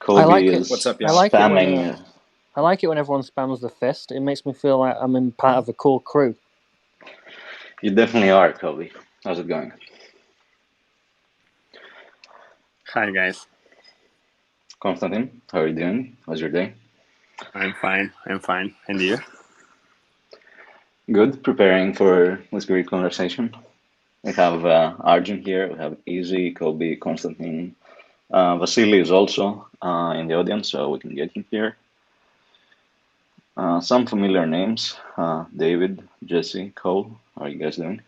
I Kobe like it. is What's up, I y'all? like it when spamming. I like it when everyone spams the fist. It makes me feel like I'm in part of a cool crew. You definitely are, Kobe. How's it going? Hi guys, Konstantin, how are you doing? How's your day? I'm fine. And you? Good, preparing for this great conversation. We have Arjun here, we have Easy, Kobe, Konstantin. Vasiliy is also in the audience, so we can get him here. Some familiar names, David, Jesse, Cole. How are you guys doing?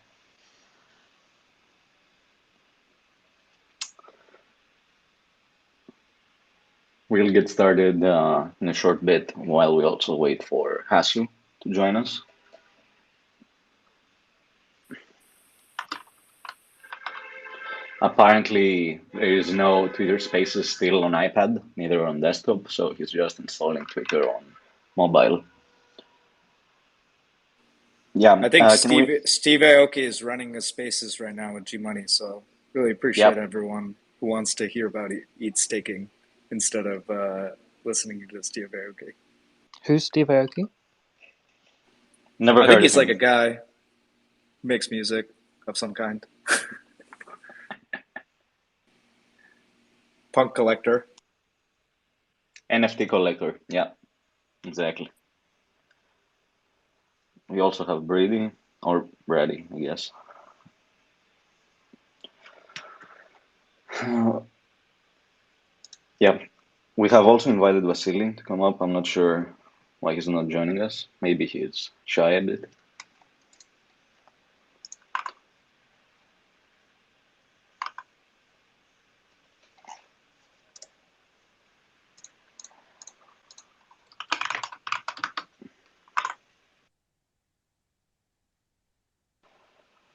We'll get started in a short bit while we also wait for Hasu to join us. Apparently, there is no Twitter Spaces still on iPad, neither on desktop, so he's just installing Twitter on mobile. Yeah, I think can we? Steve Aoki is running the spaces right now with G Money, so really appreciate Yep, everyone who wants to hear about ETH staking instead of listening to Steve Aoki. Who's Steve Aoki? never I think heard of he's like a him. guy who makes music of some kind. Punk collector. NFT collector. Yeah, exactly. We also have Brady, or Brady, I guess. Yeah, we have also invited Vasiliy to come up. I'm not sure why he's not joining us. Maybe he's shy a bit.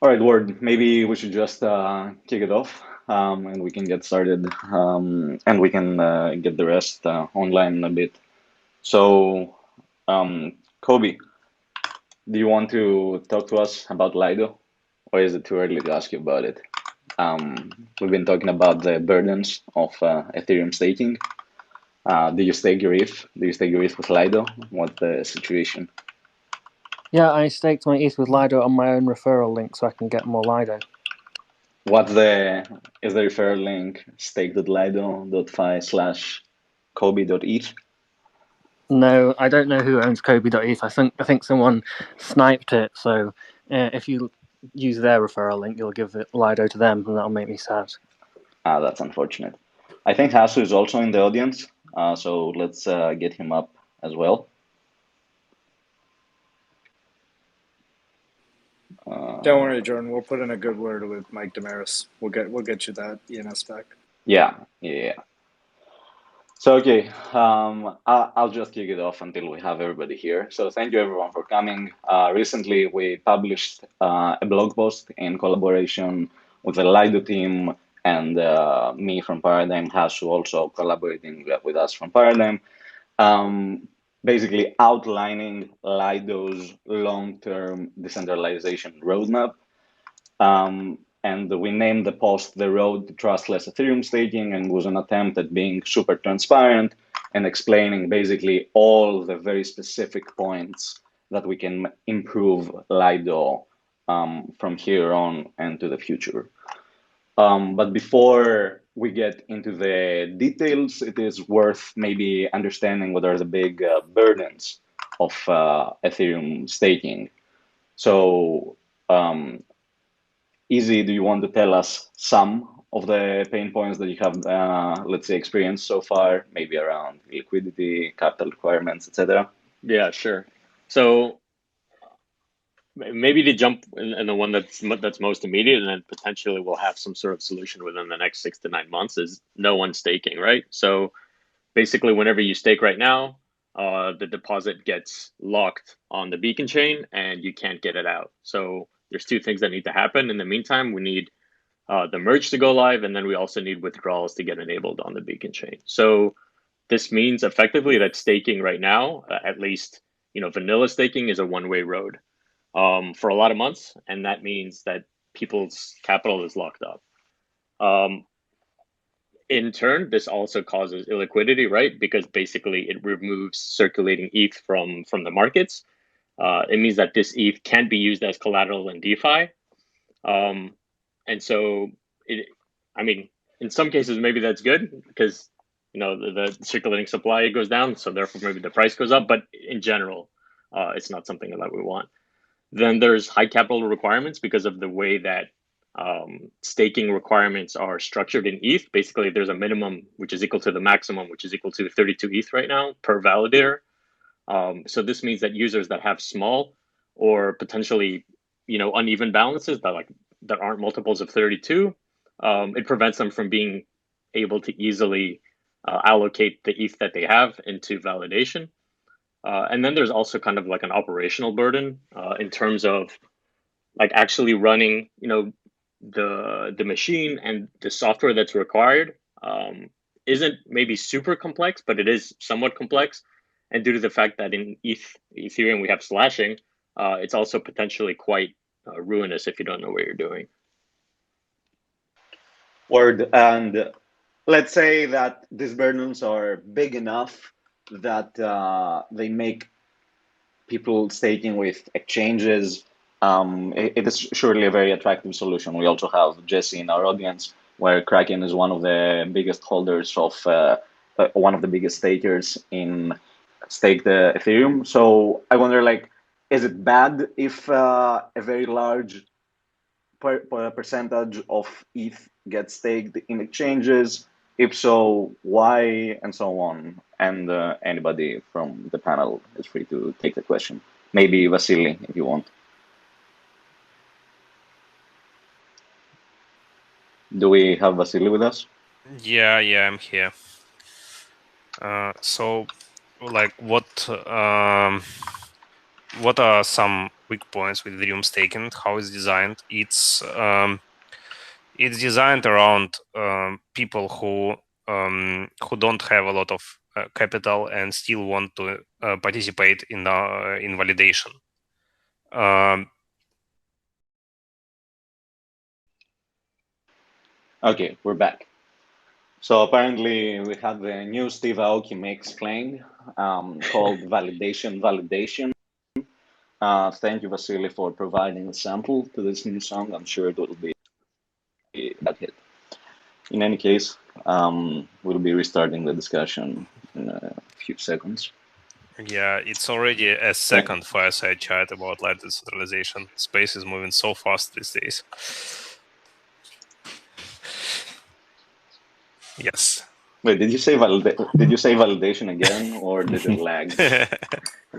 All right, Ward, maybe we should just kick it off and we can get started and we can get the rest online in a bit. So, Kobe, do you want to talk to us about Lido, or is it too early to ask you about it? We've been talking about the burdens of Ethereum staking. Do you stake your ETH? Do you stake your ETH with Lido? What's the situation? Yeah, I staked my ETH with Lido on my own referral link so I can get more Lido. Is the referral link stake.lido.fi/kobe.eth? No, I don't know who owns Kobe.eth. I think someone sniped it. So if you use their referral link, you'll give it Lido to them, and that'll make me sad. That's unfortunate. I think Hasu is also in the audience, so let's get him up as well. Don't worry, Jordan. We'll put in a good word with Mike Damaris. We'll get you that ENS back. Yeah. So, okay, I'll just kick it off until we have everybody here. So thank you everyone for coming. Recently, we published a blog post in collaboration with the Lido team and me from Paradigm, Hasu also collaborating with us from Paradigm, basically outlining Lido's long-term decentralization roadmap. And we named the post The Road to Trustless Ethereum Staking, and was an attempt at being super transparent and explaining basically all the very specific points that we can improve Lido from here on and to the future. But before we get into the details, it is worth maybe understanding what are the big burdens of Ethereum staking. So, Easy, do you want to tell us some of the pain points that you have, let's say, experienced so far, maybe around liquidity, capital requirements, etc.? Yeah, sure. So maybe to jump in the one that's most immediate, and then potentially we'll have some sort of solution within the next 6 to 9 months, is no one staking, right? So basically, whenever you stake right now, the deposit gets locked on the beacon chain and you can't get it out. So there's two things that need to happen. In the meantime, we need the merge to go live, and then we also need withdrawals to get enabled on the beacon chain. So this means effectively that staking right now, at least vanilla staking, is a one-way road for a lot of months, and that means that people's capital is locked up. in turn, this also causes illiquidity, right? Because basically it removes circulating ETH from the markets. It means that this ETH can't be used as collateral in DeFi. And so, I mean, in some cases, maybe that's good because, the circulating supply goes down. So therefore, maybe the price goes up. But in general, it's not something that we want. Then there's high capital requirements because of the way that staking requirements are structured in ETH. Basically, there's a minimum, which is equal to the maximum, which is equal to 32 ETH right now per validator. So this means that users that have small or potentially, uneven balances that aren't multiples of 32, it prevents them from being able to easily allocate the ETH that they have into validation. And then there's also kind of like an operational burden in terms of like actually running, the machine and the software that's required isn't maybe super complex, but it is somewhat complex. And due to the fact that in Ethereum we have slashing, it's also potentially quite ruinous if you don't know what you're doing. Word. And let's say that these burdens are big enough that they make people staking with exchanges. It is surely a very attractive solution. We also have Jesse in our audience, where Kraken is one of the biggest holders of one of the biggest stakers in staked Ethereum. So I wonder, is it bad if a very large percentage of ETH gets staked in exchanges? If so, why, and so on? And anybody from the panel is free to take the question. Maybe Vasiliy, if you want. Do we have Vasiliy with us? Yeah, I'm here. So, what are some weak points with Ethereum staking? How it's designed? It's designed around people who don't have a lot of capital and still want to participate in validation. Okay, we're back. So apparently we had the new Steve Aoki mix playing called Validation. Thank you, Vasiliy, for providing a sample to this new song. I'm sure it will be that hit. In any case, we'll be restarting the discussion in a few seconds. Yeah, it's already a second fireside chat about light decentralization. Space is moving so fast these days. Yes. Wait, did you say validation again, or did it lag?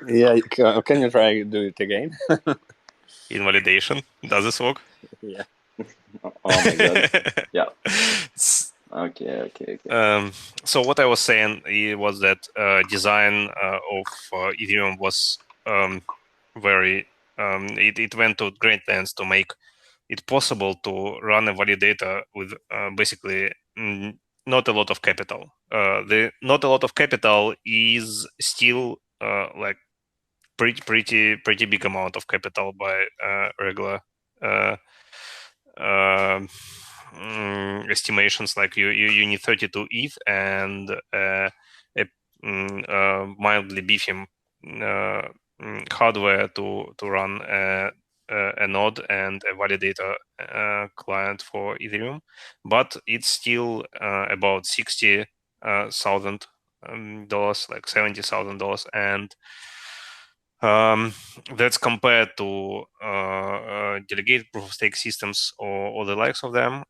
Yeah, can you try do it again? Invalidation. Does this work? Yeah. Oh my god. Yeah. Okay. So what I was saying was that design of Ethereum was very. It went to great lengths to make it possible to run a validator with basically not a lot of capital. The not a lot of capital is still like pretty big amount of capital by regular estimations. Like you need 32 ETH and a mildly beefy hardware to run a node and a validator client for Ethereum, but it's still about $60,000, like $70,000, and that's compared to delegated proof of stake systems or the likes of them.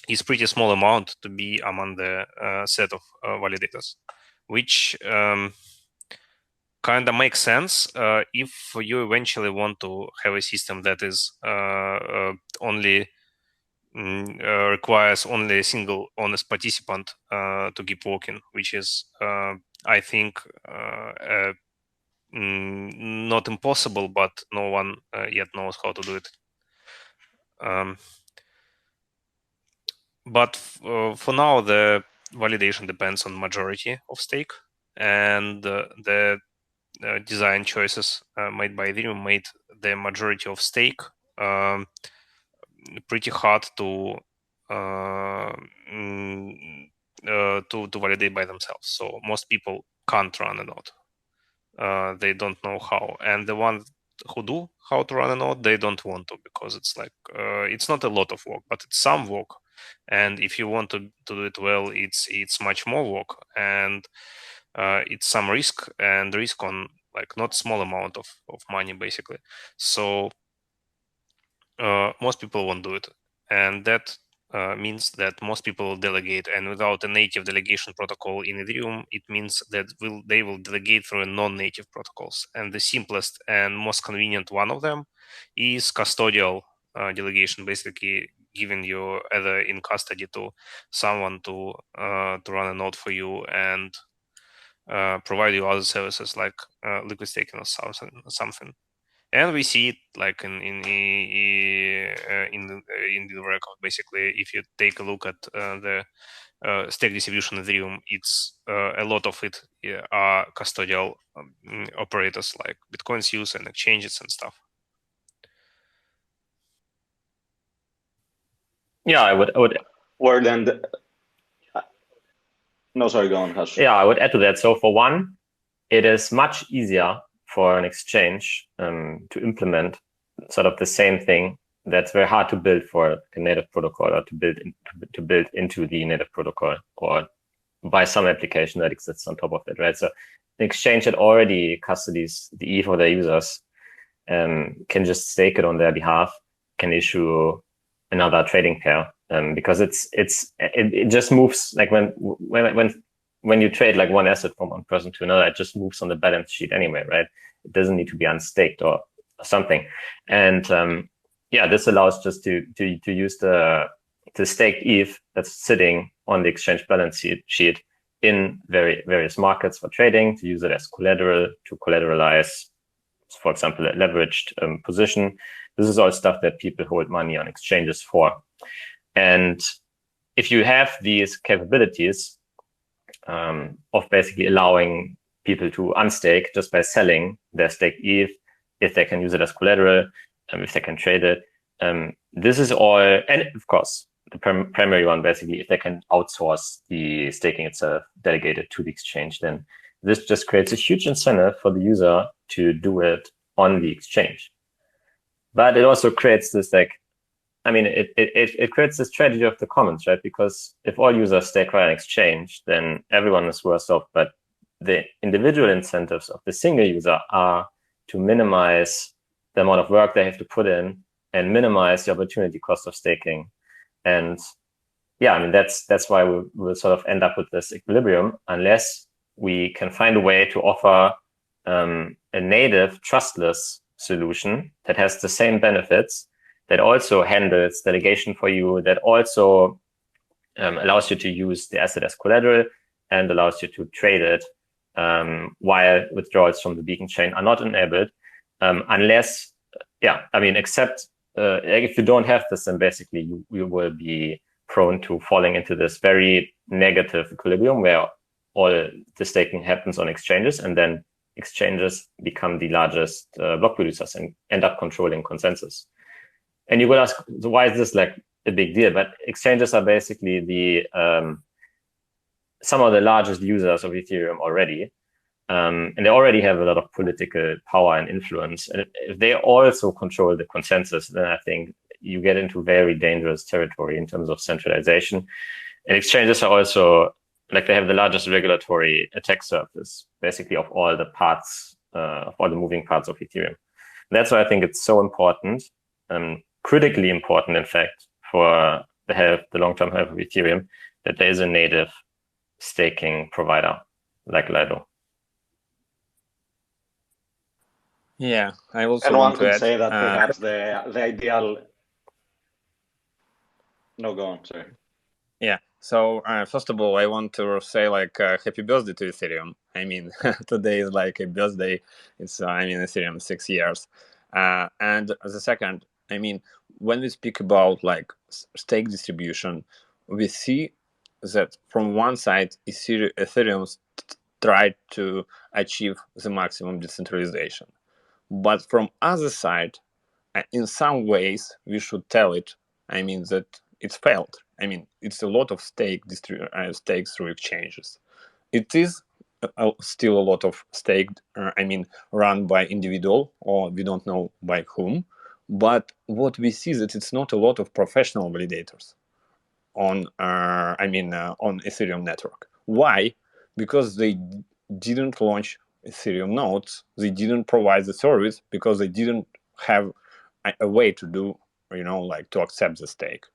Is pretty small amount to be among the set of validators, which kind of makes sense if you eventually want to have a system that is only requires only a single honest participant to keep working, which is I think not impossible, but no one yet knows how to do it. But for now, the validation depends on majority of stake, and the design choices made by Ethereum made the majority of stake pretty hard to to validate by themselves. So most people can't run a node. They don't know how, and the ones who do how to run a node, they don't want to, because it's like it's not a lot of work, but it's some work. And if you want to do it well, it's much more work, and it's some risk, and risk on like not small amount of money basically. So most people won't do it, and that means that most people will delegate. And without a native delegation protocol in Ethereum, it means that they will delegate through non-native protocols. And the simplest and most convenient one of them is custodial delegation, basically giving you either in custody to someone to run a node for you and provide you other services like liquid staking or something. And we see it like in the record. Basically, if you take a look at the stake distribution in Ethereum, it's a lot of it are custodial operators like Bitcoin's use and exchanges and stuff. Yeah, I would. Word and no, sorry, go on, Hasu. Yeah, I would add to that. So for one, it is much easier for an exchange to implement sort of the same thing that's very hard to build for a native protocol, or to build into the native protocol, or by some application that exists on top of it, right? So an exchange that already custodies the ETH for their users can just stake it on their behalf, can issue another trading pair, because it just moves, like when you trade like one asset from one person to another, it just moves on the balance sheet anyway, right? It doesn't need to be unstaked or something. And yeah, this allows just to use the staked ETH that's sitting on the exchange balance sheet in various markets for trading, to use it as collateral, to collateralize, for example, a leveraged position. This is all stuff that people hold money on exchanges for. And if you have these capabilities of basically allowing people to unstake just by selling their staked ETH, if they can use it as collateral, if they can trade it, this is all, and of course, the primary one, basically, if they can outsource the staking itself, delegate it to the exchange, then this just creates a huge incentive for the user to do it on the exchange. But it also creates this, like, I mean, it creates this tragedy of the commons, right? Because if all users stake via an exchange, then everyone is worse off. But the individual incentives of the single user are to minimize the amount of work they have to put in and minimize the opportunity cost of staking. And yeah, I mean, that's why we'll sort of end up with this equilibrium, unless we can find a way to offer a native trustless solution that has the same benefits, that also handles delegation for you, that also allows you to use the asset as collateral and allows you to trade it while withdrawals from the beacon chain are not enabled, unless, yeah, I mean, except if you don't have this, then basically you will be prone to falling into this very negative equilibrium where all the staking happens on exchanges, and then exchanges become the largest block producers and end up controlling consensus. And you will ask, so why is this like a big deal? But exchanges are basically the some of the largest users of Ethereum already. And they already have a lot of political power and influence. And if they also control the consensus, then I think you get into very dangerous territory in terms of centralization. And exchanges are also, like, they have the largest regulatory attack surface, basically, of all the parts, of all the moving parts of Ethereum. And that's why I think it's so important, critically important, in fact, for the long-term health of Ethereum, that there is a native staking provider like Lido. Yeah, I also and one want to could add, say that perhaps the ideal. No, go on. Sorry. Yeah. So first of all, I want to say like happy birthday to Ethereum. I mean, today is like a birthday. It's Ethereum 6 years. And the second, I mean, when we speak about like stake distribution, we see that from one side, Ethereum tried to achieve the maximum decentralization, but from other side, in some ways, we should tell it, I mean, that it's failed. I mean, it's a lot of stakes through exchanges. It is still a lot of stake, run by individual, or we don't know by whom. But what we see is that it's not a lot of professional validators on on Ethereum network. Why? Because they didn't launch Ethereum nodes. They didn't provide the service because they didn't have a way to do, to accept the stake.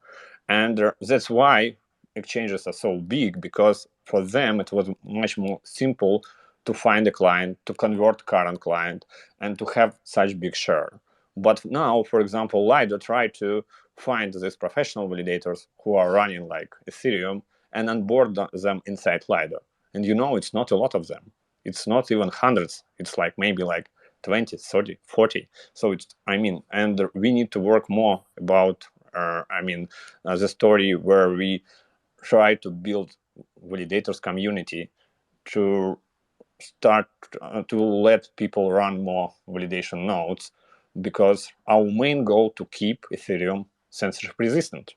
And that's why exchanges are so big, because for them it was much more simple to find a client, to convert current client, and to have such big share. But now, for example, Lido tried to find these professional validators who are running like Ethereum and onboard them inside Lido. And it's not a lot of them. It's not even hundreds. It's like maybe like 20, 30, 40. So and we need to work more about the story where we try to build validators community to start to let people run more validation nodes, because our main goal to keep Ethereum censorship resistant.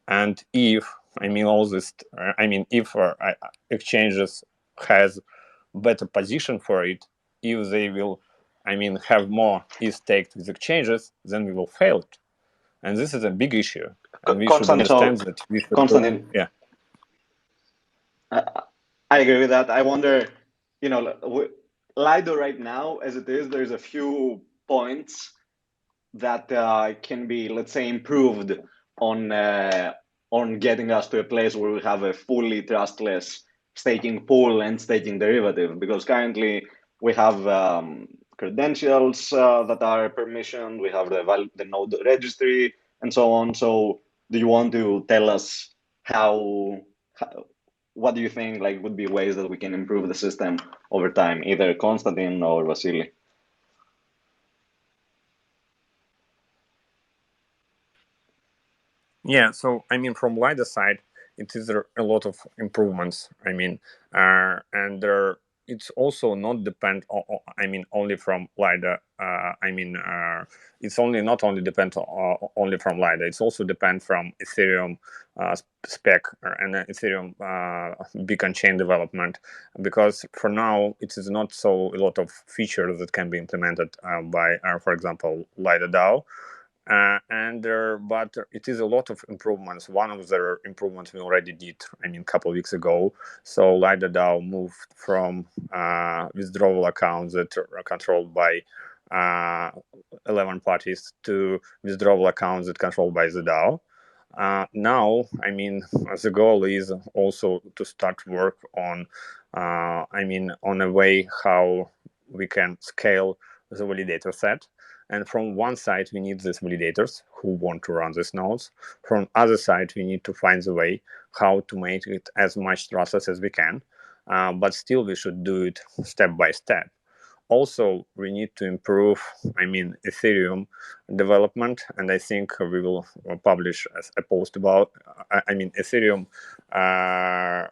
And if exchanges has better position for it, if they will have more staked with exchanges, then we will fail it. And this is a big issue. And we should understand that we should Konstantin, yeah. I agree with that. I wonder, Lido right now, as it is, there's a few points that can be, let's say, improved on getting us to a place where we have a fully trustless staking pool and staking derivative. Because currently we have credentials that are permissioned, we have the node registry, and so on. So do you want to tell us what do you think would be ways that we can improve the system over time, either Konstantin or Vasiliy? Yeah, so from Lido side, it is a lot of improvements. And it's also not depend only from Lido. It's not only depend only from Lido. It's also depend from Ethereum spec and Ethereum beacon chain development, because for now it is not so a lot of features that can be implemented by, for example, Lido DAO. But it is a lot of improvements. One of the improvements we already did, a couple of weeks ago. So Lido DAO moved from withdrawal accounts that are controlled by 11 parties to withdrawal accounts that are controlled by the DAO. Now, the goal is also to start work on, on a way how we can scale the validator set. And from one side, we need these validators who want to run these nodes. From other side, we need to find the way how to make it as much trustless as we can. But still, we should do it step by step. Also, we need to improve, Ethereum development, and I think we will publish a post about, Ethereum.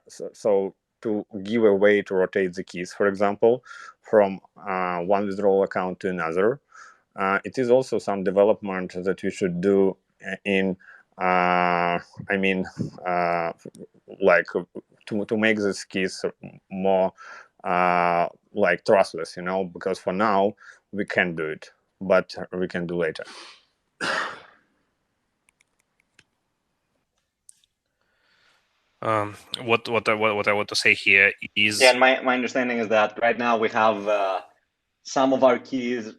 So to give a way to rotate the keys, for example, from one withdrawal account to another. It is also some development that we should do in, to make these keys more trustless, because for now we can't do it, but we can do later. What I want to say here is, and my understanding is that right now we have some of our keys.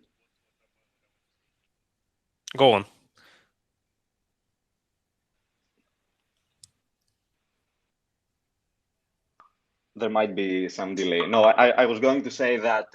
Go on. There might be some delay. No, I was going to say that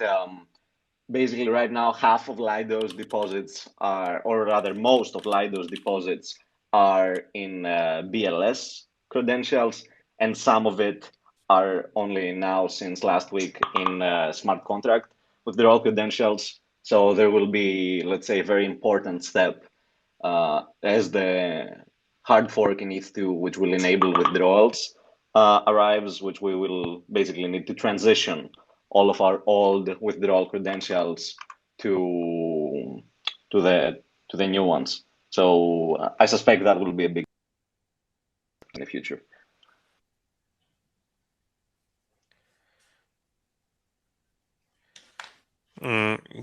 basically right now half of Lido's deposits are, or rather most of Lido's deposits are in BLS credentials, and some of it are only now since last week in smart contract withdrawal credentials. So there will be, let's say, a very important step as the hard fork in ETH2, which will enable withdrawals, arrives, which we will basically need to transition all of our old withdrawal credentials to the new ones. So I suspect that will be a big. the future.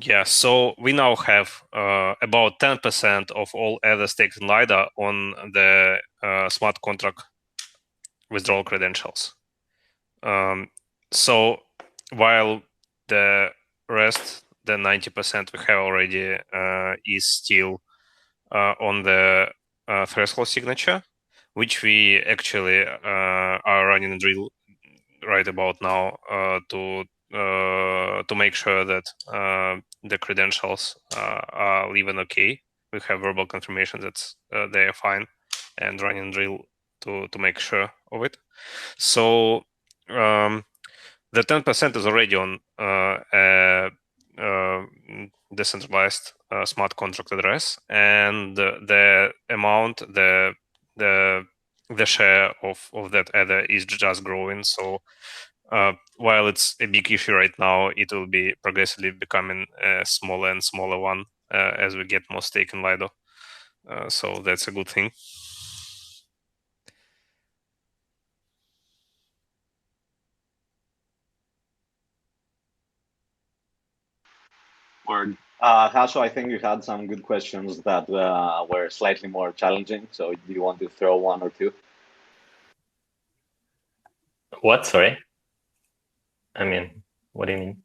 Yeah, so we now have about 10% of all Ether stakes in Lido on the smart contract withdrawal credentials. So while the rest, the 90% we have already, is still on the threshold signature, which we actually are running a drill right about now to make sure that the credentials are even okay. We have verbal confirmation that they are fine, and running a drill to make sure of it. So the 10% is already on decentralized smart contract address, and the amount, the share of that Ether is just growing. So while it's a big issue right now, it will be progressively becoming a smaller and smaller one as we get more stake in Lido. So that's a good thing. Word. Hasu, I think you had some good questions that were slightly more challenging. So do you want to throw one or two? What? Sorry. I mean, what do you mean?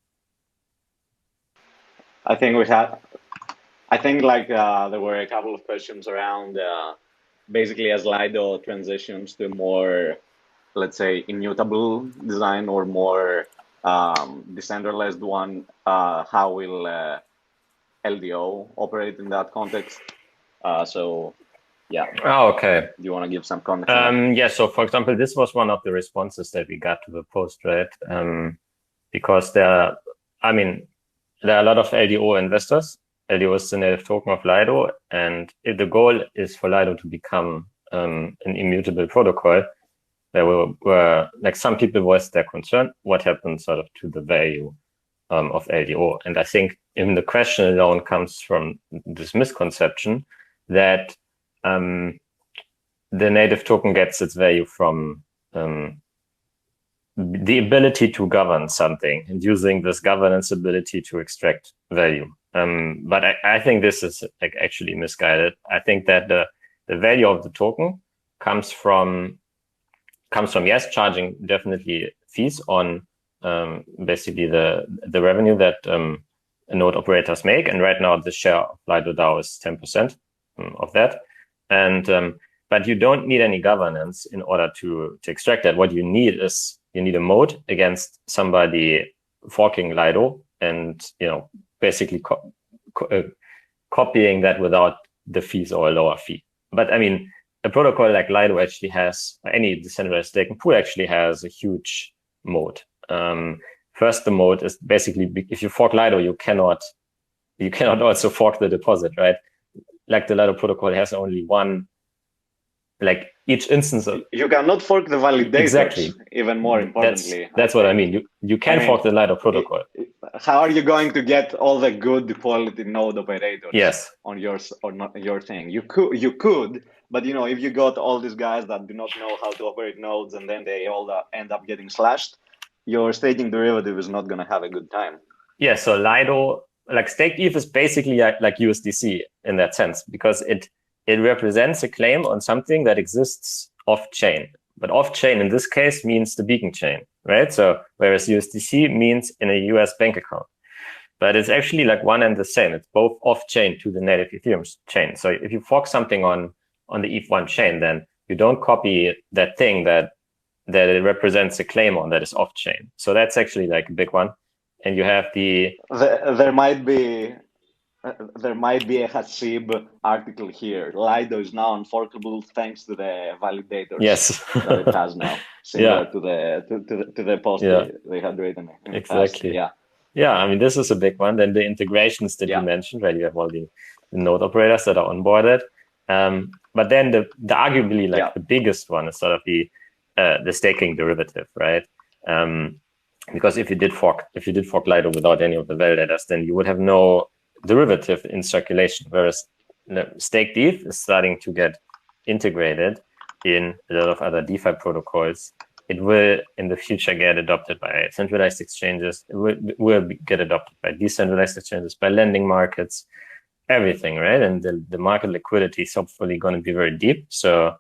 I think we had. I think like there were a couple of questions around basically as Lido transitions to more, let's say, immutable design or more decentralized one, how will LDO operate in that context? So, yeah. Oh, okay. Do you want to give some context? Yeah. So, for example, this was one of the responses that we got to the post, right? Because there are a lot of LDO investors. LDO is the native token of Lido, and if the goal is for Lido to become an immutable protocol, there were like some people voiced their concern. What happens sort of to the value of LDO? And I think even the question alone comes from this misconception that the native token gets its value from the ability to govern something and using this governance ability to extract value. But I think this is like actually misguided. I think that the value of the token comes from yes, charging definitely fees on basically the revenue that node operators make, and right now the share of Lido DAO is 10% of that. And but you don't need any governance in order to extract that. What you need is a moat against somebody forking Lido and basically copying that without the fees or a lower fee. But I mean, a protocol like Lido actually has, any decentralized staking pool actually has a huge moat. First, the moat is basically, if you fork Lido, you cannot also fork the deposit, right? Like the Lido protocol has only one, like each instance of... You cannot fork the validators, exactly. Even more importantly. That's what I mean. You can fork the Lido protocol. How are you going to get all the good quality node operators on your thing? You could, but if you got all these guys that do not know how to operate nodes and then they all end up getting slashed, your staking derivative is not going to have a good time. Yeah, so Lido, like staked ETH is basically like USDC in that sense, because it represents a claim on something that exists off-chain. But off-chain in this case means the beacon chain, right? So whereas USDC means in a US bank account. But it's actually like one and the same. It's both off-chain to the native Ethereum chain. So if you fork something on the ETH1 chain, then you don't copy that thing that it represents a claim on that is off-chain. So that's actually like a big one. And you have there might be a Hasib article here. Lido is now unforkable thanks to the validators that it has now, similar to the post they had written. Exactly. Yeah. I mean, this is a big one. Then the integrations that you mentioned, right? You have all the node operators that are onboarded. But then the arguably the biggest one is sort of the staking derivative, right? Because if you did fork Lido without any of the validators, then you would have no derivative in circulation, whereas staked ETH is starting to get integrated. in a lot of other DeFi protocols. It will in the future get adopted by centralized exchanges. It will get adopted by decentralized exchanges, by lending markets, everything, right? And the market liquidity is hopefully going to be very deep. So,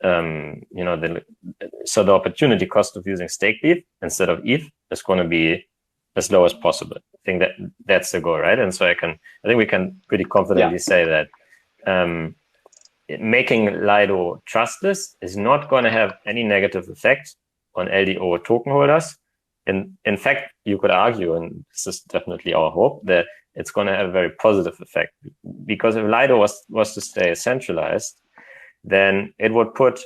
so the opportunity cost of using staked ETH instead of ETH is going to be as low as possible. I think that's the goal, right? And so I think we can pretty confidently say that making Lido trustless is not going to have any negative effect on LDO token holders. And in fact, you could argue, and this is definitely our hope, that it's going to have a very positive effect. Because if Lido was to stay centralized, then it would put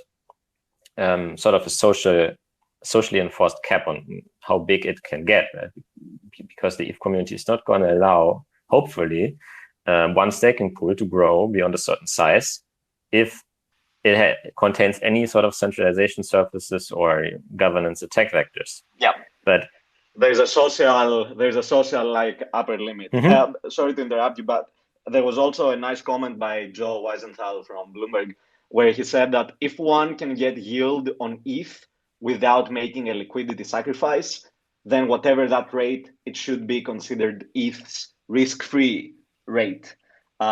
sort of a socially enforced cap on how big it can get, right? Because the ETH community is not going to allow, hopefully, one staking pool to grow beyond a certain size if it contains any sort of centralization surfaces or governance attack vectors. Yeah, but there's a social like upper limit. Sorry to interrupt you, but there was also a nice comment by Joe Weisenthal from Bloomberg, where he said that if one can get yield on ETH without making a liquidity sacrifice, then whatever that rate, it should be considered ETH's risk-free rate,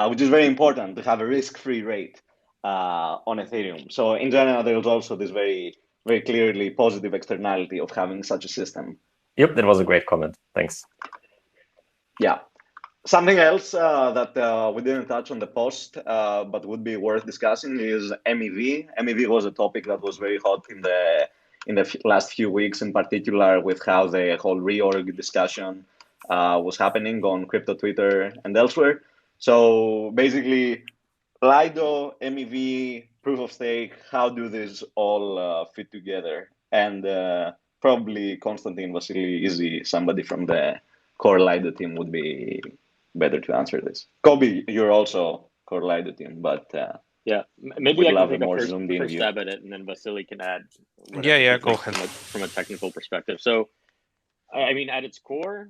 which is very important to have a risk-free rate on Ethereum. So in general, there's also this very, very clearly positive externality of having such a system. Yep, that was a great comment. Thanks. Yeah. Something else that we didn't touch on the post, but would be worth discussing is MEV. MEV was a topic that was very hot in the last few weeks, in particular with how the whole reorg discussion was happening on crypto Twitter and elsewhere. So basically, Lido, MEV, proof of stake, how do these all fit together? And probably Konstantin, Vasiliy, Izzy, somebody from the core Lido team would be better to answer this. Kobe, you're also core Lido team, but yeah, maybe I can take a first stab at it, and then Vasiliy can add. Yeah, go ahead. From a technical perspective. So, I mean, at its core,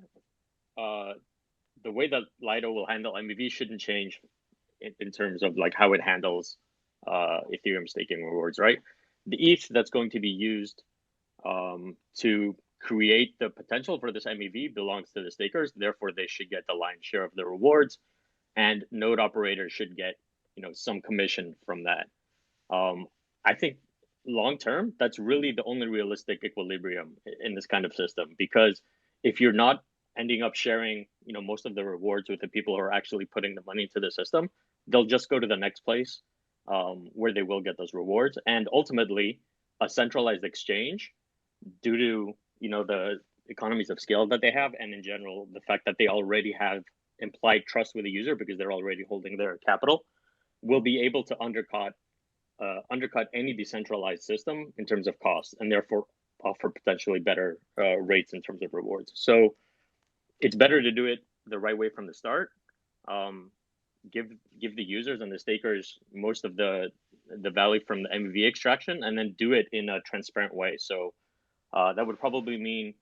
the way that Lido will handle MEV shouldn't change in terms of like how it handles Ethereum staking rewards, right? The ETH that's going to be used to create the potential for this MEV belongs to the stakers. Therefore, they should get the lion's share of the rewards, and node operators should get some commission from that. I think long term, that's really the only realistic equilibrium in this kind of system, because if you're not ending up sharing most of the rewards with the people who are actually putting the money into the system, they'll just go to the next place where they will get those rewards. And ultimately, a centralized exchange, due to the economies of scale that they have, and in general the fact that they already have implied trust with the user because they're already holding their capital, will be able to undercut any decentralized system in terms of cost, and therefore offer potentially better rates in terms of rewards. So it's better to do it the right way from the start. Give the users and the stakers most of the value from the MEV extraction, and then do it in a transparent way. So that would probably mean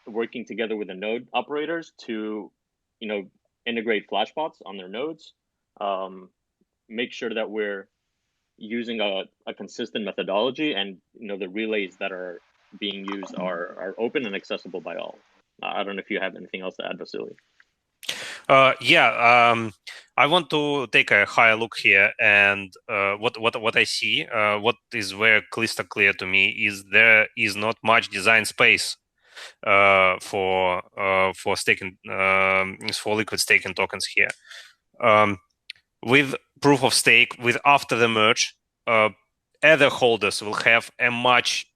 working together with the node operators to integrate flashbots on their nodes, make sure that we're using a consistent methodology, and the relays that are being used are open and accessible by all. I don't know if you have anything else to add, Vasiliy. I want to take a higher look here, and what I see, what is very crystal clear to me is there is not much design space for staking, for liquid staking tokens here. With proof of stake, with after the merge, other holders will have a much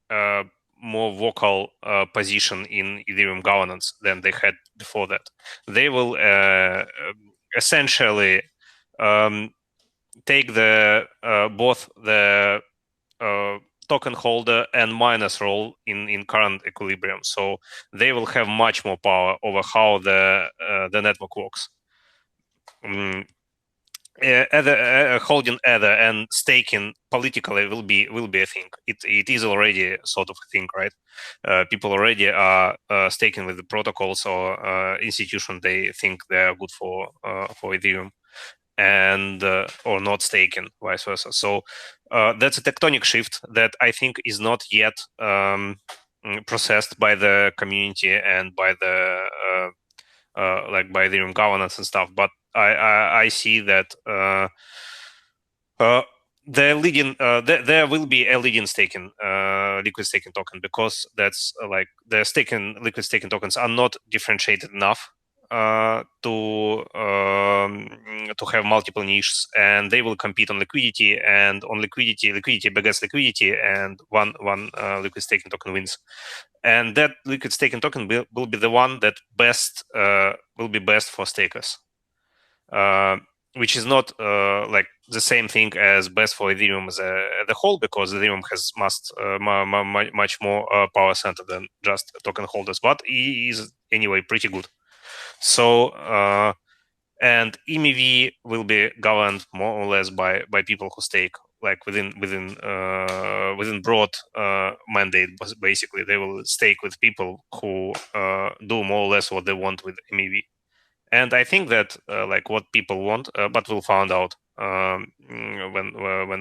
more vocal position in Ethereum governance than they had before that. They will essentially take both the token holder and miner's role in current equilibrium. So they will have much more power over how the network works. Holding Ether and staking politically will be a thing. It is already sort of a thing, right? People already are staking with the protocols or institution they think they are good for Ethereum. and or not staking, vice versa. So that's a tectonic shift that I think is not yet processed by the community and by the like by Ethereum governance and stuff. But I see that there will be a leading staking liquid staking token, because that's the liquid staking tokens are not differentiated enough to have multiple niches, and they will compete on liquidity, and on liquidity begets liquidity, and one liquid staking token wins. And that liquid staking token will be the one that will be best for stakers, which is not like the same thing as best for Ethereum as a whole, because Ethereum has much more power center than just token holders, but it is anyway pretty good. So and MEV will be governed more or less by people who stake, like within broad mandate. Basically, they will stake with people who do more or less what they want with MEV. And I think that like what people want, but we'll find out when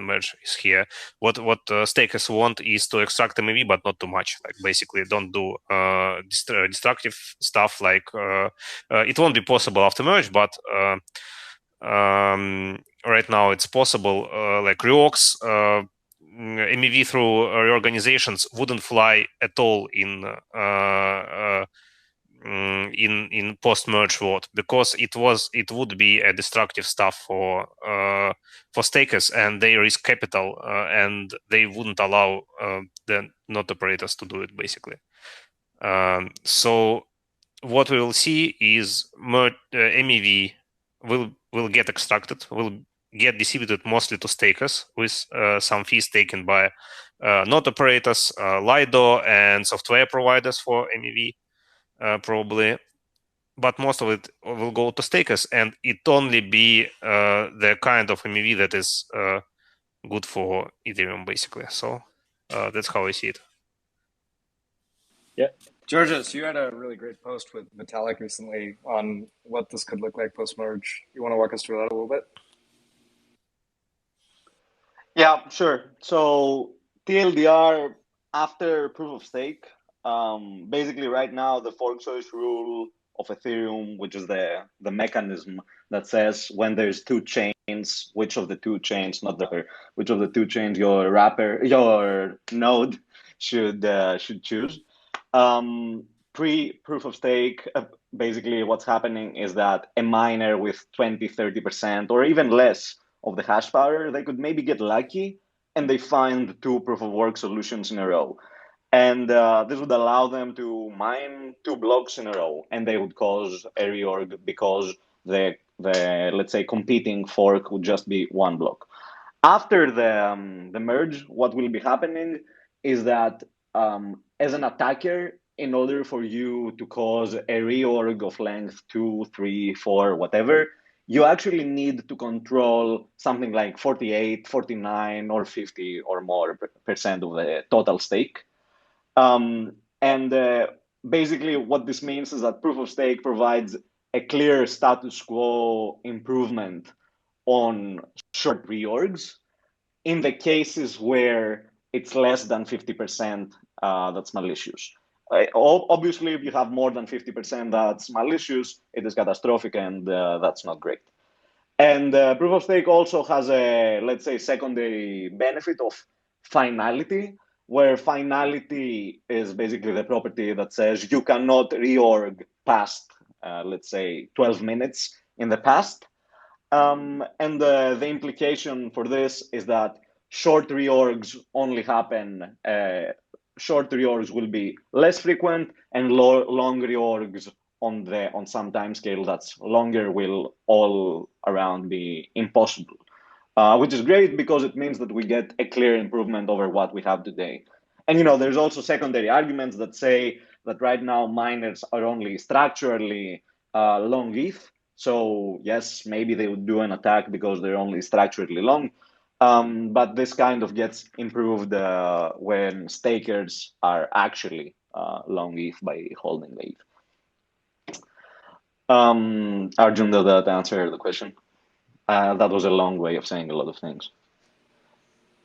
merge is here. What stakers want is to extract MEV, but not too much. Like basically, don't do destructive stuff. Like it won't be possible after merge, but right now it's possible. Like reorgs, MEV through reorganizations wouldn't fly at all in post-merge world, because it would be a destructive stuff for stakers, and they risk capital, and they wouldn't allow the not operators to do it, basically. So what we will see is MEV will get extracted, will get distributed mostly to stakers, with some fees taken by not operators, Lido, and software providers for MEV. Probably, but most of it will go to stakers, and it only be the kind of MEV that is good for Ethereum, basically. So that's how I see it. Yeah, Georgios, you had a really great post with Vitalik recently on what this could look like post-merge. You want to walk us through that a little bit? Yeah, sure. So TLDR after proof of stake, basically right now the fork choice rule of Ethereum, which is the mechanism that says when there's two chains, which of the two chains, which of the two chains your node should choose. Pre-proof of stake, basically what's happening is that a miner with 20-30% or even less of the hash power, they could maybe get lucky and they find two proof of work solutions in a row. And this would allow them to mine 2 blocks in a row, and they would cause a reorg because the let's say competing fork would just be 1 block. After the merge, what will be happening is that as an attacker, in order for you to cause a reorg of length 2, 3, 4, whatever, you actually need to control something like 48, 49, or 50 or more % of the total stake. Basically what this means is that proof of stake provides a clear status quo improvement on short reorgs in the cases where it's less than 50% that's malicious. Obviously, if you have more than 50% that's malicious, it is catastrophic, and that's not great. And proof of stake also has a, let's say, secondary benefit of finality, where finality is basically the property that says you cannot reorg past, let's say, 12 minutes in the past. And the implication for this is that short reorgs only happen, short reorgs will be less frequent, and long reorgs on some time scale that's longer will all around be impossible, which is great because it means that we get a clear improvement over what we have today. And there's also secondary arguments that say that right now miners are only structurally long ETH. So yes, maybe they would do an attack because they're only structurally long. But this kind of gets improved when stakers are actually long ETH by holding the ETH. Arjun, does that answer the question? That was a long way of saying a lot of things.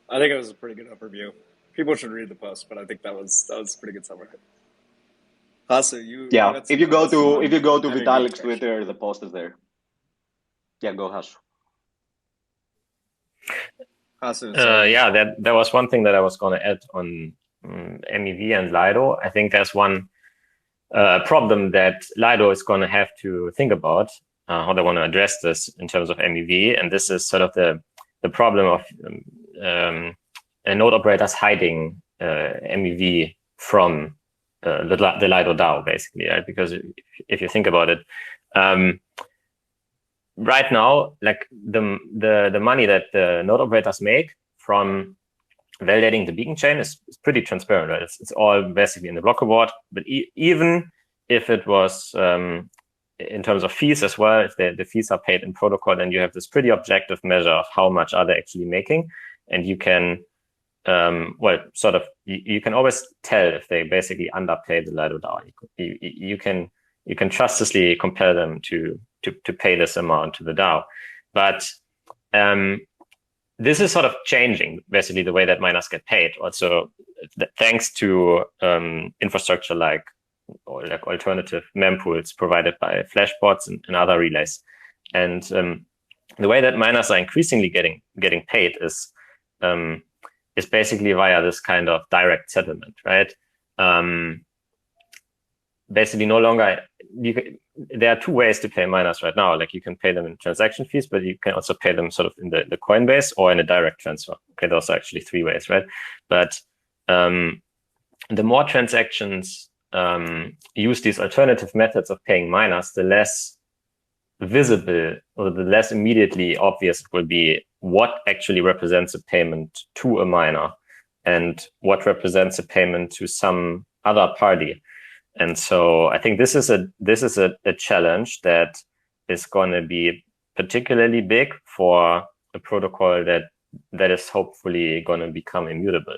I think it was a pretty good overview. People should read the post, but I think that was a pretty good summary. Hasu, you had some if you go to MEV Vitalik's extraction. Twitter, the post is there. Yeah, go Hasu. Hasu, sorry. Yeah, that was one thing that I was going to add on MEV and Lido. I think there's one problem that Lido is going to have to think about how they want to address this in terms of MEV, and this is sort of the problem of node operators hiding MEV from the Lido DAO, basically, right? Because if you think about it, right now, like the money that the node operators make from validating the beacon chain is pretty transparent, right? It's all basically in the block reward. But even if it was in terms of fees as well, if the fees are paid in protocol, then you have this pretty objective measure of how much are they actually making, and you can you can always tell if they basically underpay the Lido DAO. You can trustlessly compel them to pay this amount to the DAO, but this is sort of changing basically the way that miners get paid. Also, thanks to infrastructure like alternative mempools provided by flashbots and other relays, and the way that miners are increasingly getting paid is basically via this kind of direct settlement, right? Basically, no longer there are two ways to pay miners right now. Like you can pay them in transaction fees, but you can also pay them sort of in the Coinbase or in a direct transfer. Okay, those are actually three ways, right? But the more transactions use these alternative methods of paying miners, the less visible or the less immediately obvious it will be what actually represents a payment to a miner and what represents a payment to some other party. And so I think this is a challenge that is going to be particularly big for a protocol that is hopefully going to become immutable.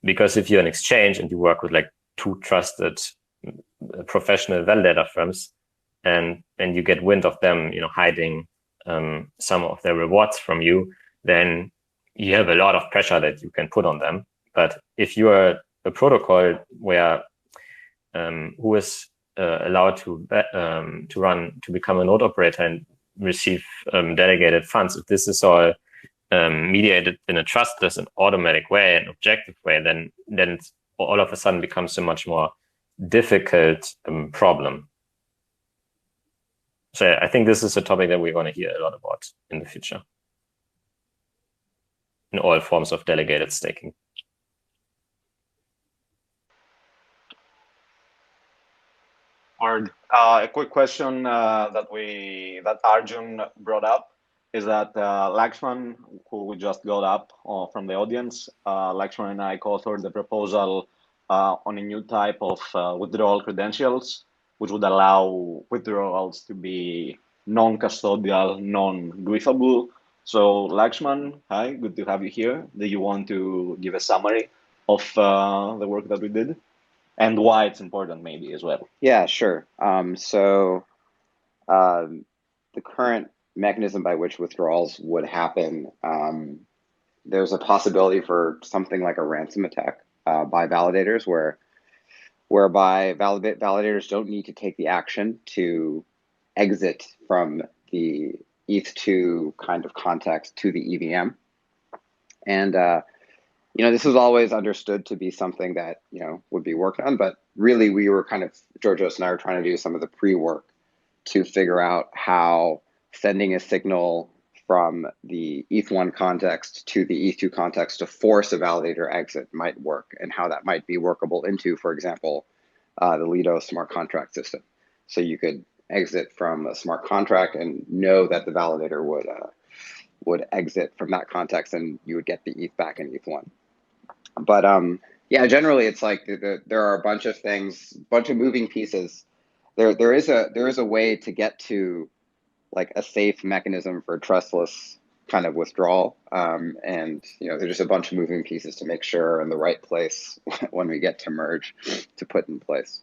Because if you're an exchange and you work with like two trusted professional validator firms, and you get wind of them, hiding some of their rewards from you, then you have a lot of pressure that you can put on them. But if you are a protocol where who is allowed to become a node operator and receive delegated funds, if this is all mediated in a trustless and automatic way, an objective way, then it all of a sudden becomes a much more difficult problem. So I think this is a topic that we're going to hear a lot about in the future in all forms of delegated staking. A quick question that Arjun brought up is that Lakshman, who we just got up from the audience, Lakshman and I co-authored the proposal on a new type of withdrawal credentials, which would allow withdrawals to be non-custodial, non-griefable. So Lakshman, hi, good to have you here. Do you want to give a summary of the work that we did? And why it's important, maybe, as well. Yeah, sure. The current mechanism by which withdrawals would happen, there's a possibility for something like a ransom attack by validators, whereby validators don't need to take the action to exit from the ETH2 kind of context to the EVM. And this was always understood to be something that, would be worked on, but really we were Georgios and I were trying to do some of the pre-work to figure out how sending a signal from the ETH1 context to the ETH2 context to force a validator exit might work, and how that might be workable into, for example, the Lido smart contract system. So you could exit from a smart contract and know that the validator would exit from that context, and you would get the ETH back in ETH1. But generally it's like there are a bunch of things, bunch of moving pieces. There is a way to get to like a safe mechanism for trustless kind of withdrawal, and there's just a bunch of moving pieces to make sure are in the right place when we get to merge to put in place.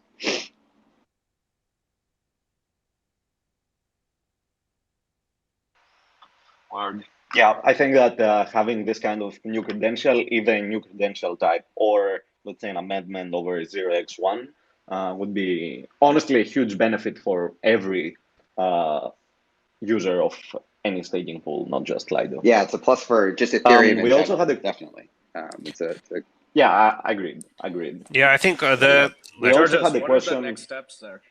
required. Yeah, I think that having this kind of new credential, either a new credential type or let's say an amendment over 0x1, would be honestly a huge benefit for every user of any staging pool, not just Lido. Yeah, it's a plus for just Ethereum. We also had definitely. Yeah, agreed. Yeah, I think we also had the what question. are the next steps there?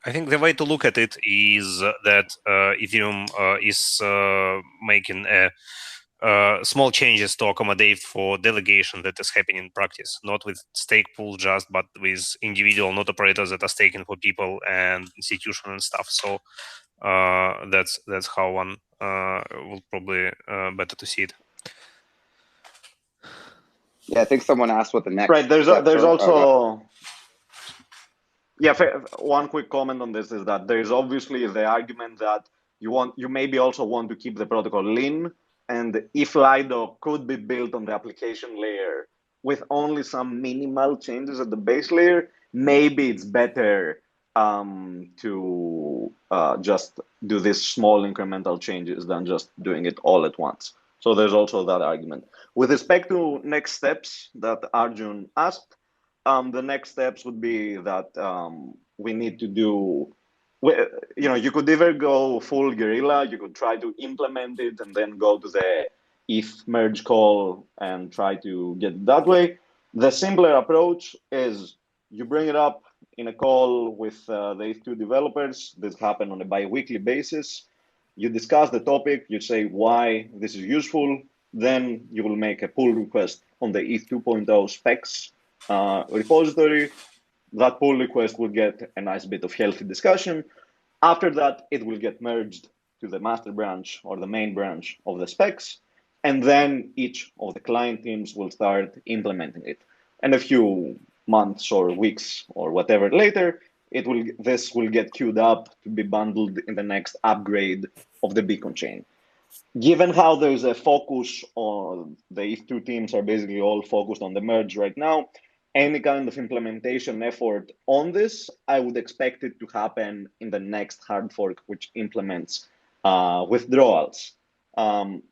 I think the way to look at it is that Ethereum is making small changes to accommodate for delegation that is happening in practice, not with stake pool just, but with individual node operators that are staking for people and institutions and stuff. So that's how one will probably better to see it. Yeah, I think someone asked what the next. Right. There's also. Yeah, one quick comment on this is that there is obviously the argument that you maybe also want to keep the protocol lean, and if Lido could be built on the application layer with only some minimal changes at the base layer, maybe it's better to just do these small incremental changes than just doing it all at once. So there's also that argument. With respect to next steps that Arjun asked, the next steps would be that we need to do, you could either go full guerrilla, you could try to implement it and then go to the ETH merge call and try to get it that way. The simpler approach is you bring it up in a call with the ETH2 developers. This happens on a bi-weekly basis. You discuss the topic, you say why this is useful, then you will make a pull request on the ETH 2.0 specs repository. That pull request will get a nice bit of healthy discussion. After that, it will get merged to the master branch or the main branch of the specs, and then each of the client teams will start implementing it. And a few months or weeks or whatever later, this will get queued up to be bundled in the next upgrade of the Beacon chain. Given how there's a focus on the ETH2 teams are basically all focused on the merge right now, any kind of implementation effort on this, I would expect it to happen in the next hard fork, which implements withdrawals,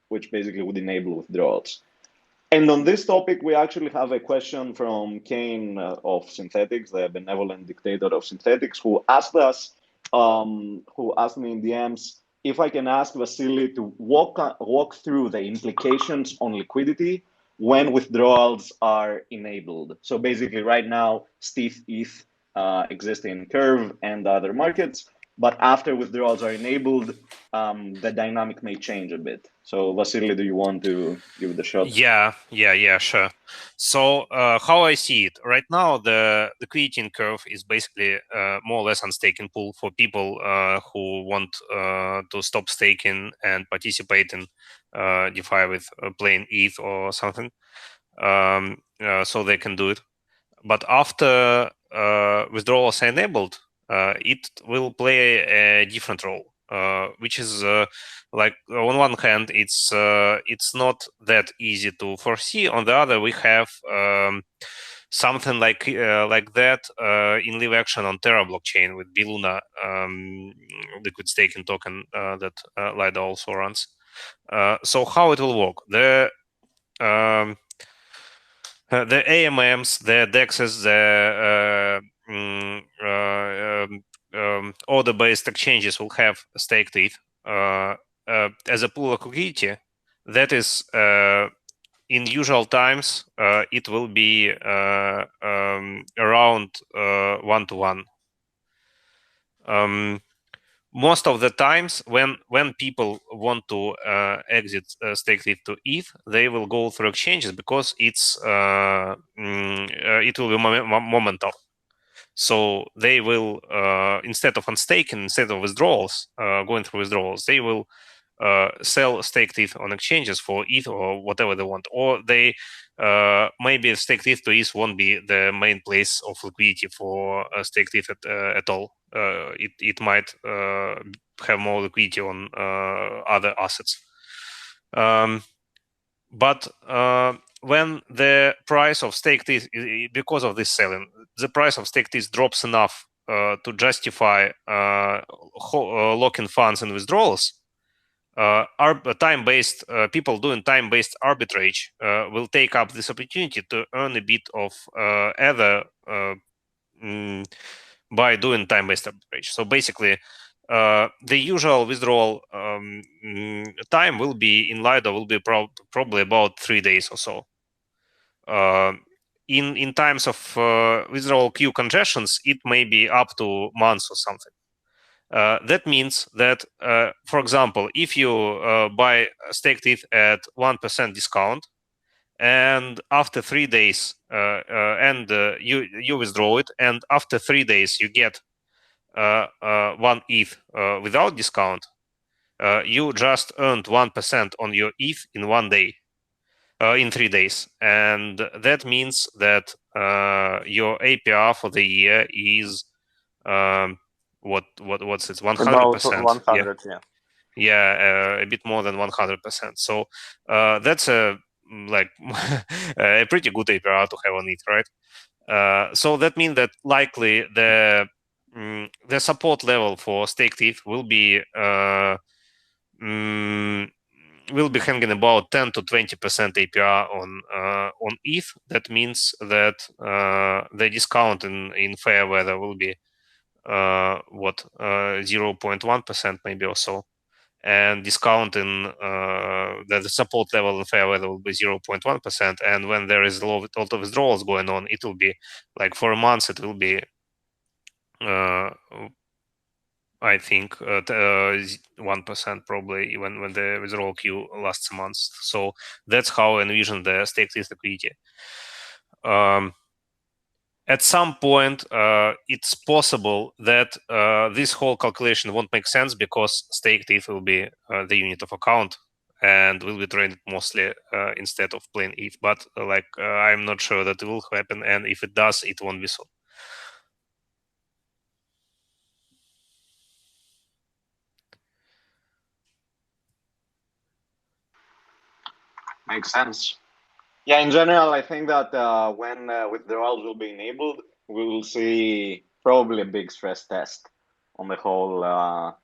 which basically would enable withdrawals. And on this topic, we actually have a question from Kane of Synthetics, the benevolent dictator of Synthetics, who asked us, who asked me in DMs, if I can ask Vasiliy to walk through the implications on liquidity when withdrawals are enabled. So basically right now, Steve ETH exists in Curve and other markets, but after withdrawals are enabled, the dynamic may change a bit. So Vasiliy, do you want to give it a shot? Yeah, sure. So how I see it, right now, the liquidity in Curve is basically more or less on staking pool for people who want to stop staking and participate in DeFi with plain ETH or something, so they can do it. But after withdrawals are enabled, it will play a different role, which is like on one hand, it's not that easy to foresee. On the other, we have something like that in live action on Terra blockchain with Biluna liquid staking token that Lido also runs. So how it will work? The AMMs, the DEXs, the order-based exchanges will have staked ETH as a pool of liquidity. That is, in usual times, it will be around 1-to-1. Most of the times, when people want to exit staked ETH to ETH, they will go through exchanges because it will be momental. So they will, instead of unstaking, instead of withdrawals, going through withdrawals, they will sell staked ETH on exchanges for ETH or whatever they want. Or they maybe staked ETH to ETH won't be the main place of liquidity for staked ETH at all. It might have more liquidity on other assets. But when the price of staked ETH, because of this selling, the price of staked ETH drops enough to justify locking funds and withdrawals, time-based people doing time-based arbitrage will take up this opportunity to earn a bit of ether by doing time-based arbitrage. So basically, the usual withdrawal time will be in Lido will be probably about 3 days or so. In times of withdrawal queue congestions, it may be up to months or something. That means that, for example, if you buy staked ETH at 1% discount, and after 3 days, you withdraw it, and after 3 days you get 1 ETH without discount, you just earned 1% on your ETH in 1 day, in 3 days, and that means that your APR for the year is what's it? 100%. About 100, yeah. Yeah, a bit more than 100%. So that's a pretty good APR to have on it, right? So that means that likely the support level for staked ETH will be hanging about 10 to 20% APR on ETH. That means that the discount in fair weather will be 0.1% maybe or so, and discount in the support level in fair weather will be 0.1%, and when there is a lot of withdrawals going on, it will be like for a month it will be I think 1% probably when the withdrawal queue lasts a month. So that's how I envision the staked ETH liquidity. At some point, it's possible that this whole calculation won't make sense because staked ETH will be the unit of account and will be traded mostly instead of plain ETH. But I'm not sure that it will happen, and if it does, it won't be so. Makes sense. Yeah, in general, I think that when withdrawals will be enabled, we will see probably a big stress test on the whole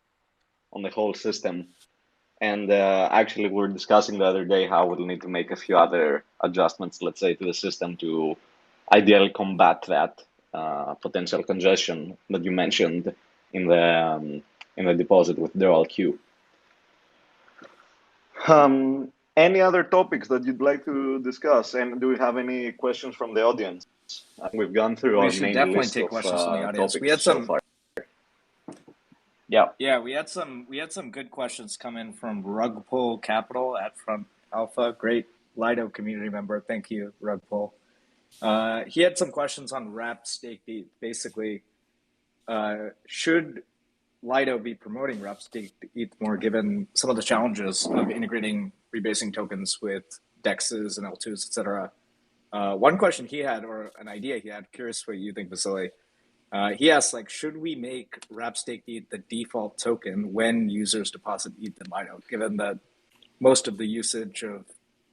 system. And actually, we were discussing the other day how we'll need to make a few other adjustments, let's say, to the system to ideally combat that potential congestion that you mentioned in the deposit withdrawal queue. Any other topics that you'd like to discuss? And do we have any questions from the audience? We've gone through our main list of questions from the audience. We had so far. Yeah, we had some good questions come in from Rugpull Capital at Front Alpha. Great Lido community member. Thank you, Rugpull. He had some questions on wrapped staked ETH. Basically, should Lido be promoting wrapped staked ETH more, given some of the challenges of integrating rebasing tokens with DEXs and L2s, etc.? One question he had, or an idea he had, curious what you think, Vasiliy. He asked, should we make wrapped staked ETH the default token when users deposit ETH in Lido, given that most of the usage of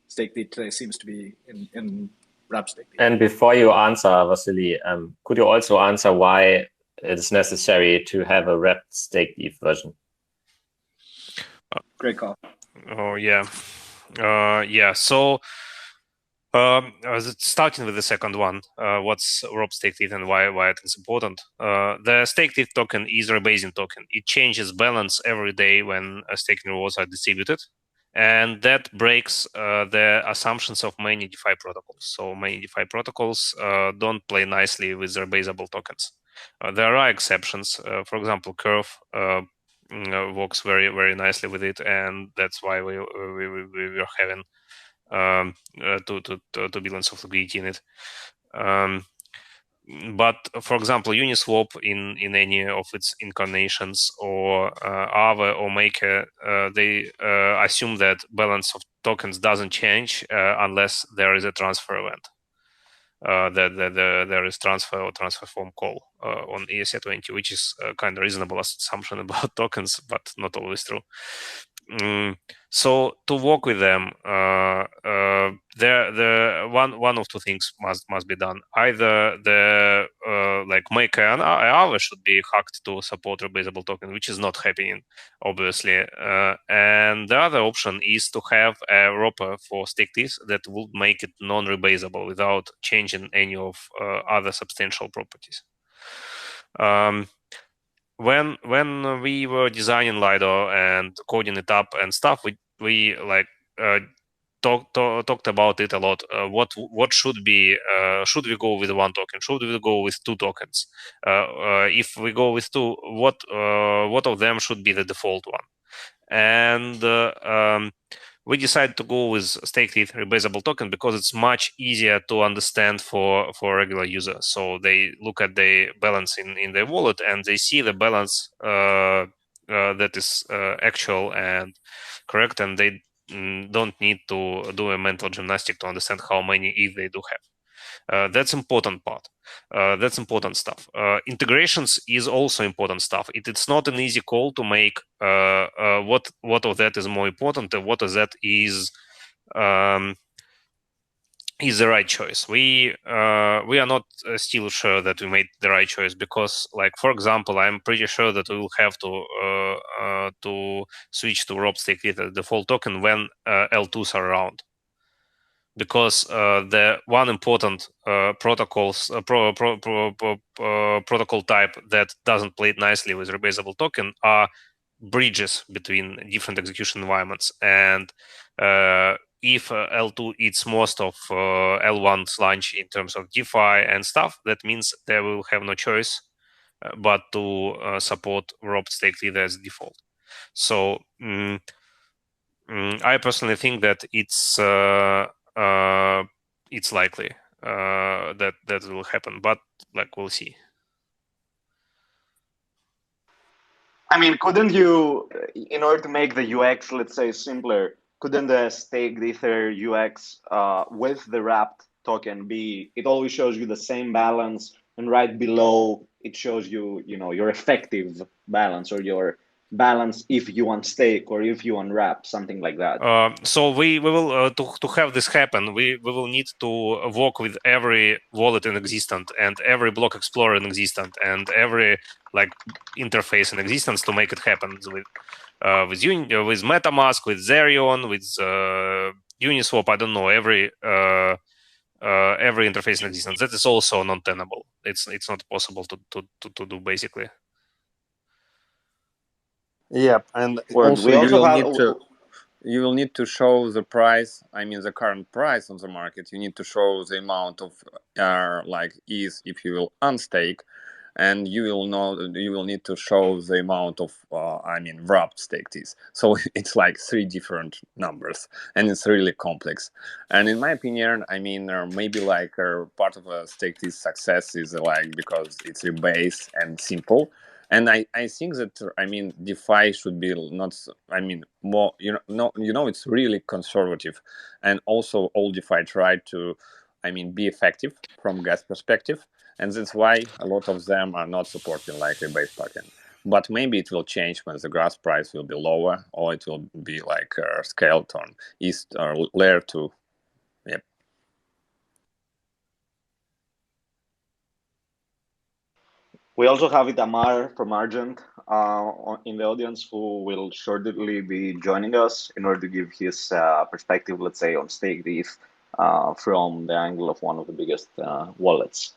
staked ETH today seems to be in wrapped staked ETH? And before you answer, Vasiliy, could you also answer why it's necessary to have a wrapped staked ETH version? Great call. Oh, yeah. So starting with the second one, what's wrapped staked ETH and why it is important? The staked ETH token is a rebasing token. It changes balance every day when staking rewards are distributed. And that breaks the assumptions of many DeFi protocols. So many DeFi protocols don't play nicely with rebasable tokens. There are exceptions. For example, Curve works very, very nicely with it, and that's why we were having 2 billion of liquidity in it. But for example, Uniswap in any of its incarnations, or Aave or Maker, they assume that balance of tokens doesn't change unless there is a transfer event. That there is transfer or transfer form call on ERC20, which is kind of reasonable assumption about tokens, but not always true. So to work with them, one of two things must be done. Either the like maker and hour should be hacked to support rebasable token, which is not happening, obviously. And the other option is to have a wrapper for stake ETH that would make it non-rebasable without changing any of other substantial properties. When we were designing Lido and coding it up and stuff, we like talked about it a lot. What should be? Should we go with one token? Should we go with two tokens? If we go with two, what of them should be the default one? And we decided to go with staked ETH rebasable token because it's much easier to understand for regular users. So they look at the balance in their wallet and they see the balance that is actual and correct, and they don't need to do a mental gymnastic to understand how many ETH they do have. That's important part. That's important stuff. Integrations is also important stuff. It's not an easy call to make what of that is more important and what of that is the right choice. We are not still sure that we made the right choice because, like, for example, I'm pretty sure that we will have to switch to Rob stake with the default token when L2s are around. Because the one important protocol type that doesn't play nicely with rebasable token are bridges between different execution environments. And if L2 eats most of L1's lunch in terms of DeFi and stuff, that means they will have no choice but to support Rob stake leader as default. So I personally think that it's likely that will happen, but like we'll see. I mean, couldn't you, in order to make the UX, let's say, simpler, couldn't the staked Ether UX with the wrapped token be? It always shows you the same balance, and right below it shows you, your effective balance or your balance if you unstake or if you unwrap, something like that. So we will to have this happen, we will need to work with every wallet in existence and every block explorer in existence and every like interface in existence to make it happen with MetaMask, with Zerion, with Uniswap. I don't know, every interface in existence. That is also non-tenable. It's not possible to do basically. Yeah, and also you will need to show the price. I mean, the current price on the market. You need to show the amount of like ETH if you will unstake, and you will need to show the amount of wrapped staked ETH. So it's like 3 different numbers, and it's really complex. And in my opinion, I mean, maybe like part of a staked ETH success is like because it's rebased and simple. And I think that DeFi should be not more it's really conservative, and also all DeFi try to be effective from gas perspective, and that's why a lot of them are not supporting like a base token. But maybe it will change when the gas price will be lower, or it will be like scaled on ETH or layer 2. Yep. We also have Itamar from Argent in the audience, who will shortly be joining us in order to give his perspective, let's say, on staked ETH from the angle of one of the biggest wallets.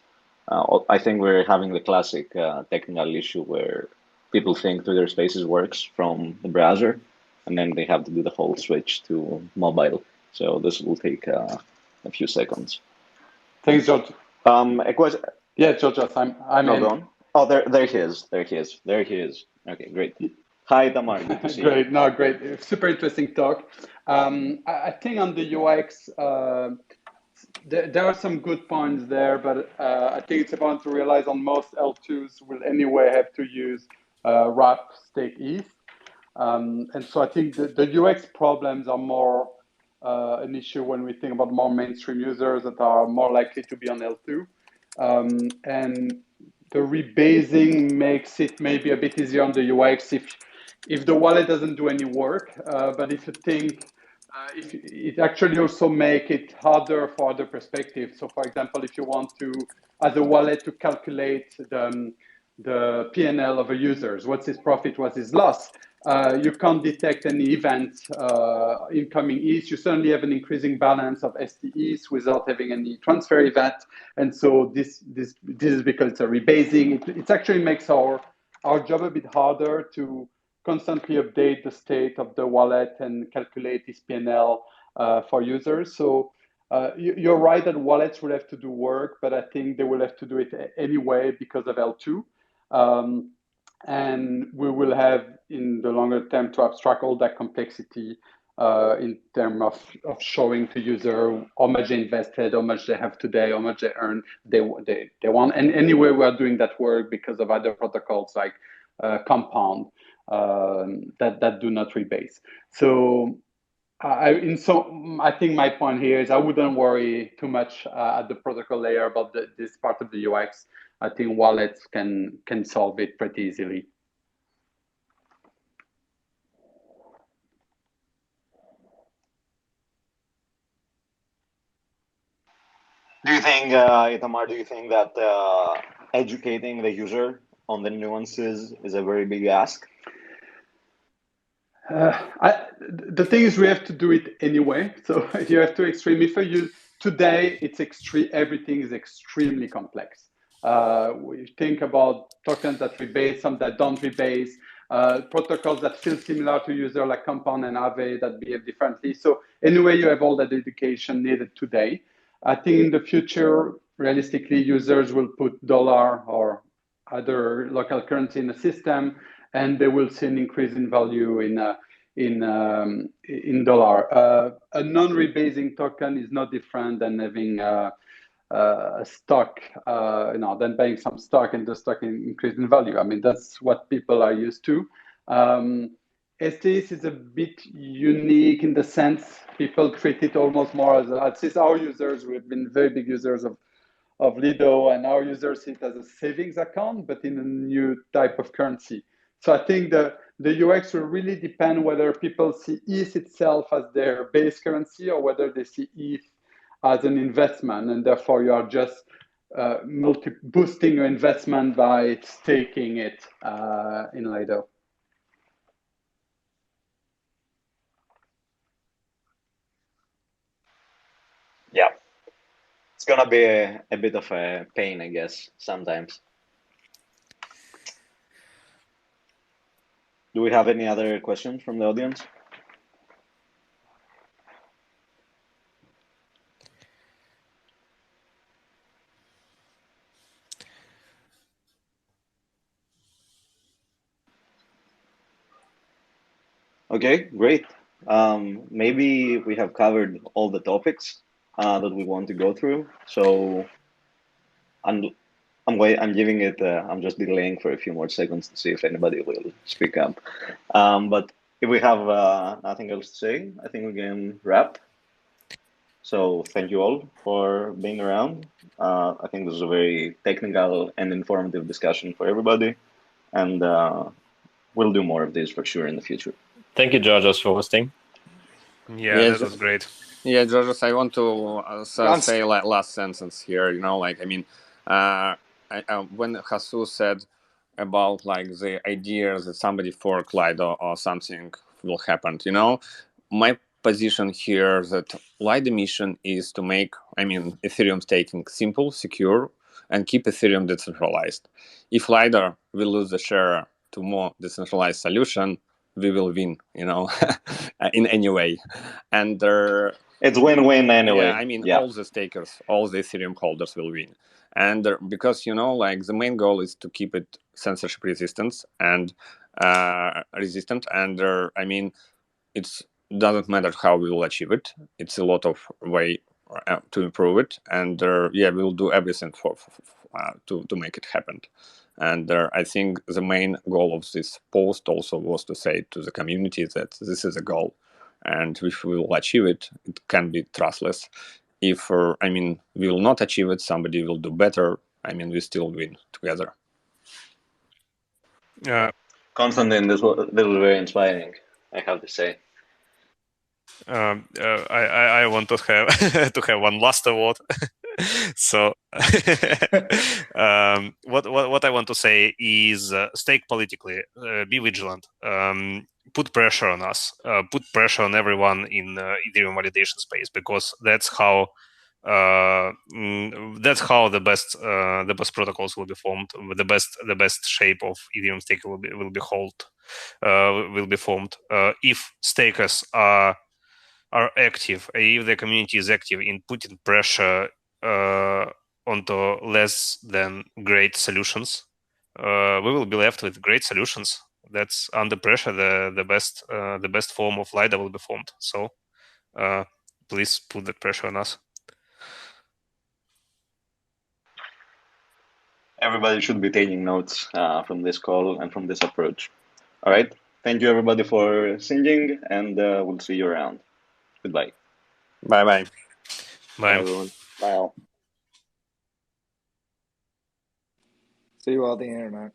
I think we're having the classic technical issue where people think Twitter Spaces works from the browser, and then they have to do the whole switch to mobile. So this will take a few seconds. Thanks, George. A question? Yeah, Georgios, I'm in. Gone. Oh, there he is. There he is. Okay, great. Hi, Tamar. Good to see great. you. No, great. Super interesting talk. I think on the UX, there are some good points there, but I think it's important to realize on most L2s will anyway have to use wrap stake ETH. And so I think the UX problems are more an issue when we think about more mainstream users that are more likely to be on L2. And the rebasing makes it maybe a bit easier on the UX if if the wallet doesn't do any work. But if you think, if it actually also make it harder for other perspectives. So for example, if you want to, as a wallet, to calculate the P&L of a user, what's his profit, what's his loss, you can't detect any events, incoming ETH. You certainly have an increasing balance of STEs without having any transfer event. And so this is because it's a rebasing. It actually makes our job a bit harder to constantly update the state of the wallet and calculate this P&L for users. So you're right that wallets will have to do work, but I think they will have to do it anyway because of L2. And we will have in the longer term to abstract all that complexity in terms of showing to user how much they invested, how much they have today, how much they earn, they want. And anyway, we are doing that work because of other protocols like Compound that do not rebase. So I think my point here is I wouldn't worry too much at the protocol layer about this part of the UX. I think wallets can solve it pretty easily. Do you think, Itamar, do you think that educating the user on the nuances is a very big ask? The thing is, we have to do it anyway. So you have to today, everything is extremely complex. We think about tokens that rebase, some that don't rebase, protocols that feel similar to user like Compound and Aave that behave differently. So anyway, you have all that education needed today. I think in the future, realistically, users will put dollar or other local currency in the system, and they will see an increase in value in dollar. A non-rebasing token is not different than having a stock, than buying some stock and the stock increase in value. I mean, that's what people are used to. STS is a bit unique in the sense people treat it almost more as at least our users. We've been very big users of Lido, and our users see it as a savings account, but in a new type of currency. So I think the UX will really depend whether people see ETH itself as their base currency or whether they see ETH as an investment, and therefore you are just boosting your investment by staking it in Lido. Yeah, it's gonna be a bit of a pain, I guess, sometimes. Do we have any other questions from the audience? Okay, great. Maybe we have covered all the topics that we want to go through. So I'm giving it. I'm just delaying for a few more seconds to see if anybody will speak up. But if we have nothing else to say, I think we can wrap. So thank you all for being around. I think this was a very technical and informative discussion for everybody, and we'll do more of this for sure in the future. Thank you, Georgios, for hosting. Yeah, that was great. Yeah, Georgios, I want to say last sentence here. When Hasu said about the idea that somebody fork Lido or something will happen, my position here that Lido mission is to make, Ethereum staking simple, secure, and keep Ethereum decentralized. If Lido will lose the share to more decentralized solution, we will win, in any way. And it's win-win anyway. Yeah, all the stakers, all the Ethereum holders will win. And because, the main goal is to keep it censorship resistant and it doesn't matter how we will achieve it. It's a lot of way to improve it. And we'll do everything to make it happen. And I think the main goal of this post also was to say to the community that this is a goal. And if we will achieve it, it can be trustless. If, we will not achieve it, somebody will do better. We still win together. Konstantin, this was very inspiring, I have to say. I want to have to have one last award. So what I want to say is stake politically, be vigilant, put pressure on us, put pressure on everyone in Ethereum validation space, because that's how the best protocols will be formed. The best shape of Ethereum stake will be formed. If stakers are active, if the community is active in putting pressure onto less than great solutions, we will be left with great solutions. That's under pressure. The best form of Lido will be formed. So please put that pressure on us. Everybody should be taking notes from this call and from this approach. All right. Thank you, everybody, for singing, and we'll see you around. Goodbye. Bye-bye. Bye, everyone. Bye all. See you all on the internet.